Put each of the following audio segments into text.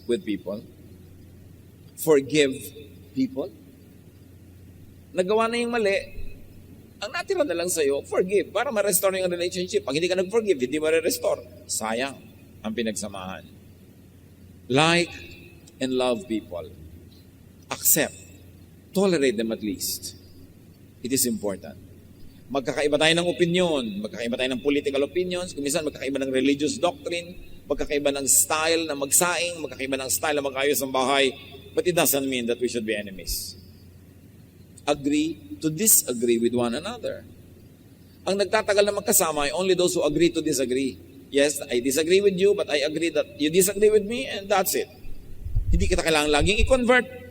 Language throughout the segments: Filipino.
with people. Forgive people. Nagawa na yung mali, ang natira na lang sa'yo, forgive, para ma-restore yung relationship. Pag hindi ka nag-forgive, hindi ma-restore. Sayang ang pinagsamahan. Like and love people. Accept. Tolerate them at least. It is important. Magkakaiba tayo ng opinion, magkakaiba tayo ng political opinions, kuminsan magkakaiba ng religious doctrine, magkakaiba ng style na magsaing, magkakaiba ng style na mag-ayos ng bahay, but it doesn't mean that we should be enemies. Agree to disagree with one another. Ang nagtatagal na magkasama ay only those who agree to disagree. Yes, I disagree with you, but I agree that you disagree with me, and that's it. Hindi kita kailangan laging i-convert.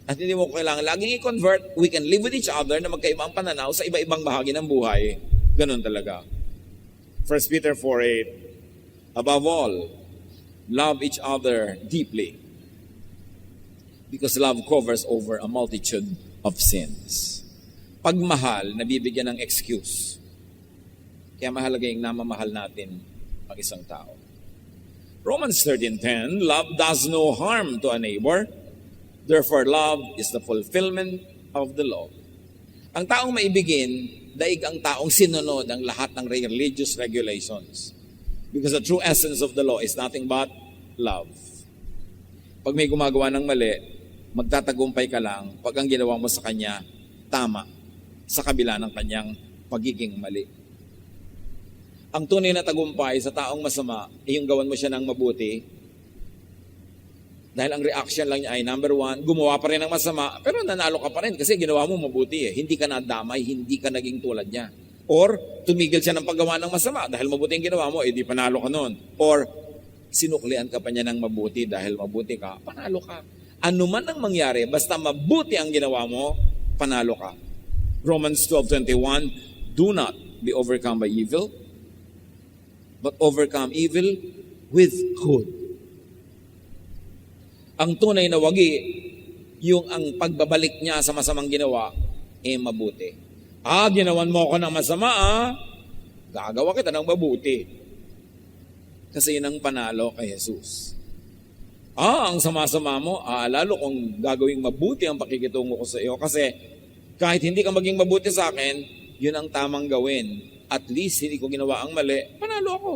At hindi mo kailangan laging i-convert. We can live with each other na magkaibang pananaw sa iba-ibang bahagi ng buhay. Ganun talaga. 1 Peter 4:8. Above all, love each other deeply. Because love covers over a multitude of sins. Pagmahal, nabibigyan ng excuse. Kaya mahalaga yung namamahal natin ang isang tao. Romans 13:10, love does no harm to a neighbor. Therefore, love is the fulfillment of the law. Ang taong maibigin, daig ang taong sinunod ang lahat ng religious regulations. Because the true essence of the law is nothing but love. Pag may gumagawa ng mali, magtatagumpay ka lang pag ang ginawa mo sa kanya, tama, sa kabila ng kanyang pagiging mali. Ang tunay na tagumpay sa taong masama ay yung gawan mo siya ng mabuti. Dahil ang reaction lang niya ay, number one, gumawa pa rin ng masama, pero nanalo ka pa rin kasi ginawa mo mabuti eh. Hindi ka nadamay, hindi ka naging tulad niya. Or, tumigil siya ng paggawa ng masama dahil mabuti ang ginawa mo, di panalo ka nun. Or, sinuklian ka pa niya ng mabuti dahil mabuti ka, panalo ka. Ano man ang mangyari, basta mabuti ang ginawa mo, panalo ka. Romans 12:21, do not be overcome by evil, but overcome evil with good. Ang tunay na wagi, yung ang pagbabalik niya sa masamang ginawa, mabuti. Ginawan mo ako ng masama, gagawa kita ng mabuti. Kasi yun ang panalo kay Jesus. Ang sama-sama mo, lalo kung gagawing mabuti ang pakikitungo ko sa iyo. Kasi kahit hindi ka maging mabuti sa akin, yun ang tamang gawin. At least hindi ko ginawa ang mali, panalo ako.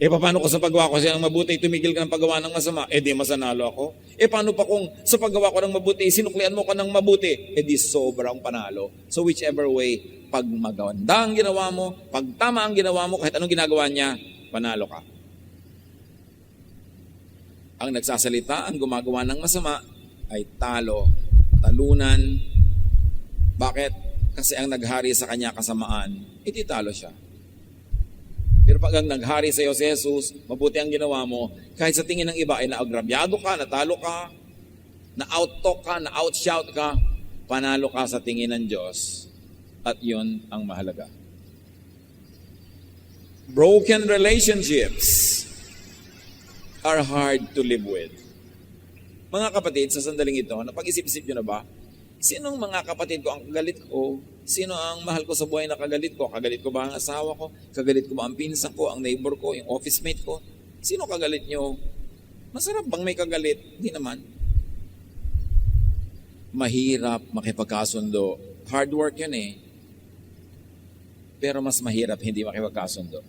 Paano ko sa paggawa ko siya ng mabuti, tumigil ka ng paggawa ng masama, di masanalo ako. Paano pa kung sa paggawa ko ng mabuti, sinuklian mo ka ng mabuti, di sobrang panalo. So whichever way, pag maganda ang ginawa mo, pag tama ang ginawa mo, kahit anong ginagawa niya, panalo ka. Ang nagsasalita, ang gumagawa ng masama, ay talo, talunan. Bakit? Kasi ang naghari sa kanya kasamaan, talo siya. Pero pag ang naghari sa iyo si Jesus, mabuti ang ginawa mo, kahit sa tingin ng iba ay naagrabyado ka, natalo ka, na-out-talk ka, na-out-shout ka, panalo ka sa tingin ng Diyos. At yun ang mahalaga. Broken relationships are hard to live with. Mga kapatid, sa sandaling ito, napag-isip-isip nyo na ba? Sinong mga kapatid ko ang kagalit ko? Sino ang mahal ko sa buhay na kagalit ko? Kagalit ko ba ang asawa ko? Kagalit ko ba ang pinsan ko, ang neighbor ko, yung office mate ko? Sino kagalit nyo? Masarap bang may kagalit? Hindi naman. Mahirap makipagkasundo. Hard work yun eh. Pero mas mahirap hindi makipagkasundo.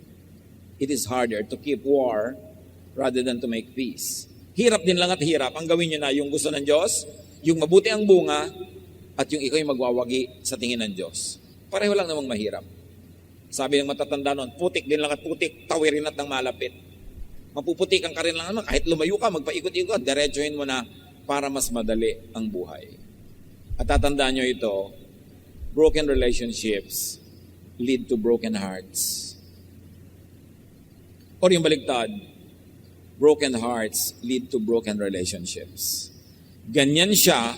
It is harder to keep war rather than to make peace. Hirap din lang at hirap. Ang gawin nyo na yung gusto ng Diyos, yung mabuti ang bunga, at yung ikaw yung magwawagi sa tingin ng Diyos. Pareho lang namang mahirap. Sabi ng matatanda noon, putik din lang at putik, tawirin at ng malapit. Mapuputikan ka rin lang naman, kahit lumayo ka, magpaikot-ikot, diretsuhin mo na para mas madali ang buhay. At tatandaan nyo ito, broken relationships lead to broken hearts. Or yung baligtad, broken hearts lead to broken relationships. Ganyan siya,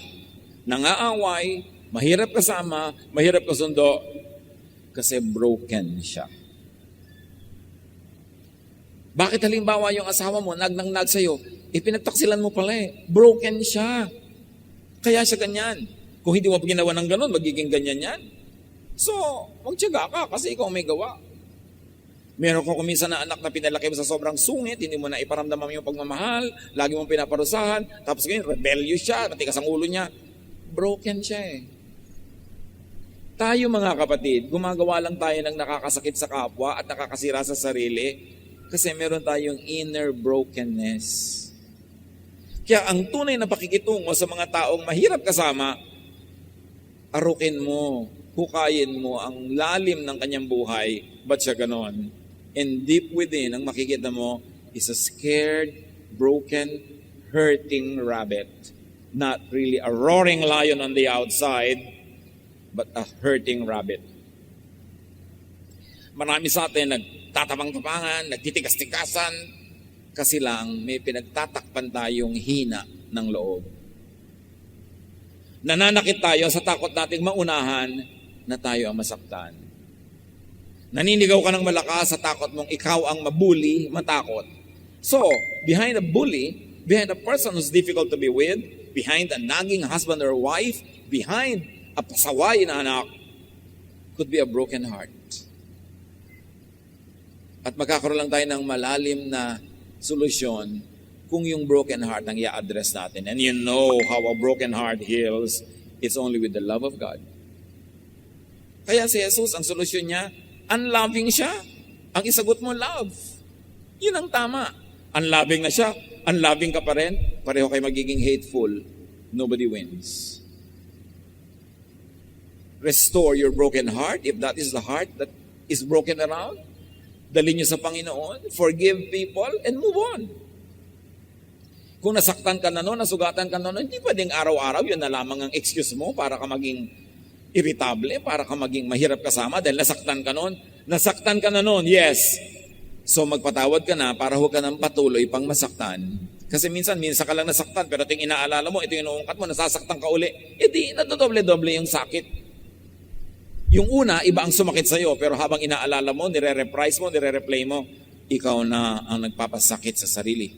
nangaaway, mahirap kasama, mahirap kasundo, kasi broken siya. Bakit halimbawa yung asawa mo, nag sa'yo, pinagtaksilan mo pala broken siya. Kaya siya ganyan. Kung hindi mo ginawa ng ganun, magiging ganyan yan. So, magtiyaga ka kasi ikaw may gawa. Meron ko kuminsan na anak na pinalaki mo sa sobrang sungit, hindi mo na iparamdam yung pagmamahal, lagi mong pinaparusahan, tapos ngayon, rebellious siya, matigas ang ulo niya. Broken siya eh. Tayo mga kapatid, gumagawa lang tayo ng nakakasakit sa kapwa at nakakasira sa sarili kasi meron tayong inner brokenness. Kaya ang tunay na pakikitungo sa mga taong mahirap kasama, arukin mo, hukayin mo ang lalim ng kanyang buhay. Ba't siya ganon? And deep within, ang makikita mo is a scared, broken, hurting rabbit. Not really a roaring lion on the outside, but a hurting rabbit. Marami sa atin nagtatapang-tapangan, nagtitigas-tigasan, kasi lang may pinagtatakpan tayong hina ng loob. Nananakit tayo sa takot nating maunahan na tayo ang masaktan. Naninigaw ka ng malakas sa takot mong ikaw ang mabully, matakot. So, behind a bully, behind a person who's difficult to be with, behind a nagging husband or wife, behind a pasaway na anak, could be a broken heart. At magkakaroon lang tayo ng malalim na solusyon kung yung broken heart ang i-address natin. And you know how a broken heart heals. It's only with the love of God. Kaya si Jesus, ang solusyon niya, unloving siya. Ang isagot mo, love. Yun ang tama. Unloving na siya, unloving ka pa rin, pareho kayo magiging hateful. Nobody wins. Restore your broken heart, if that is the heart that is broken around. Dali niyo sa Panginoon, forgive people, and move on. Kung nasaktan ka na noon, nasugatan ka na noon, hindi pwedeng araw-araw, yun na lamang ang excuse mo para ka maging irritable, para ka maging mahirap kasama dahil nasaktan ka noon. Nasaktan ka na noon, yes. So magpatawad ka na para huwag ka nang patuloy pang masaktan. Kasi minsan ka lang nasaktan, pero ito yung inaalala mo, ito yung inuungkat mo, nasasaktan ka uli, edi nadodoble-doble yung sakit. Yung una, iba ang sumakit sa'yo, pero habang inaalala mo, nire-reprise mo, nire-replay mo, ikaw na ang nagpapasakit sa sarili.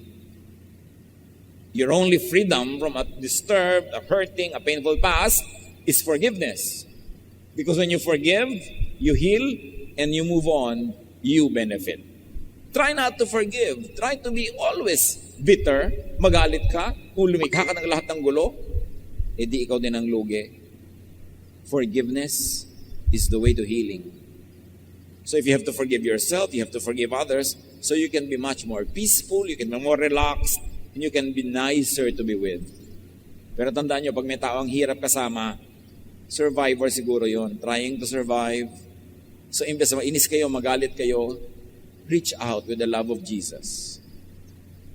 Your only freedom from a disturbed, a hurting, a painful past is forgiveness. Because when you forgive, you heal, and you move on, you benefit. Try not to forgive. Try to be always bitter. Magalit ka, kung lumikha ka ng lahat ng gulo, edi ikaw din ang lugi. Forgiveness is the way to healing. So if you have to forgive yourself, you have to forgive others, so you can be much more peaceful, you can be more relaxed, and you can be nicer to be with. Pero tandaan nyo, pag may tao ang hirap kasama, survivor siguro yon, trying to survive. So imbes na mainis kayo, magalit kayo, reach out with the love of Jesus.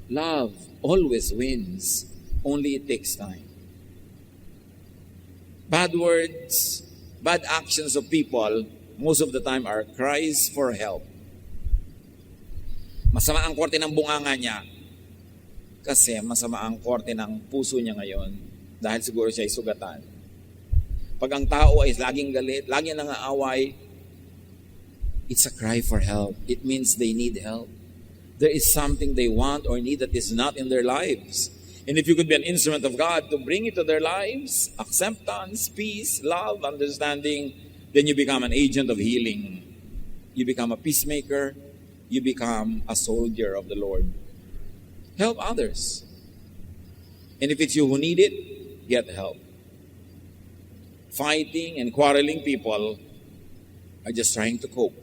Love always wins, only it takes time. Bad words, bad actions of people, most of the time are cries for help. Masama ang korte ng bunganga niya kasi masama ang korte ng puso niya ngayon dahil siguro siya ay sugatan. Pag ang tao ay laging galit, laging nangaaway, it's a cry for help. It means they need help. There is something they want or need that is not in their lives. And if you could be an instrument of God to bring it to their lives, acceptance, peace, love, understanding, then you become an agent of healing. You become a peacemaker. You become a soldier of the Lord. Help others. And if it's you who need it, get help. Fighting and quarreling people are just trying to cope.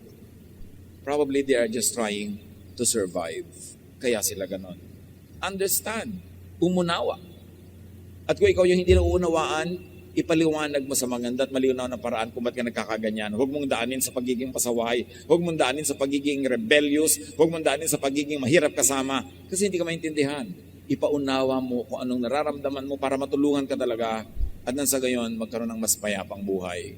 Probably they are just trying to survive. Kaya sila ganon. Understand. Umunawa. At kung ikaw yung hindi nauunawaan, ipaliwanag mo sa maganda at malinaw na paraan kung ba't ka nagkakaganyan. Huwag mong daanin sa pagiging pasaway. Huwag mong daanin sa pagiging rebellious. Huwag mong daanin sa pagiging mahirap kasama. Kasi hindi ka maintindihan. Ipaunawa mo kung anong nararamdaman mo para matulungan ka talaga at nang sa gayon, magkaroon ng mas payapang buhay.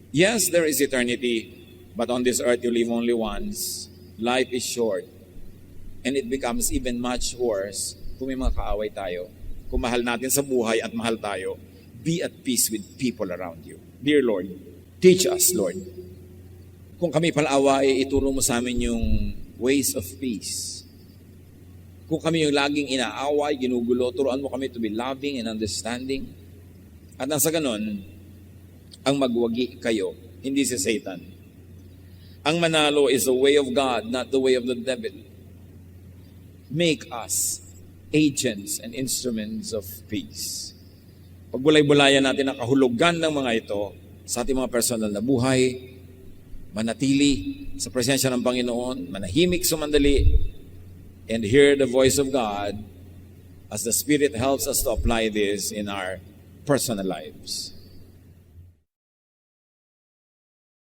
Yes, there is eternity, but on this earth you live only once. Life is short. And it becomes even much worse kung may mga kaaway tayo. Kung mahal natin sa buhay at mahal tayo, be at peace with people around you. Dear Lord, teach us, Lord. Kung kami palaaway, ituro mo sa amin yung ways of peace. Kung kami yung laging inaaway, ginugulo, turuan mo kami to be loving and understanding. At nang sa ganon, ang magwagi kayo, hindi si Satan. Ang manalo is the way of God, not the way of the devil. Make us agents and instruments of peace. Pagbulay-bulayan natin ang kahulugan ng mga ito sa ating mga personal na buhay, manatili sa presensya ng Panginoon, manahimik sumandali, and hear the voice of God as the Spirit helps us to apply this in our personal lives.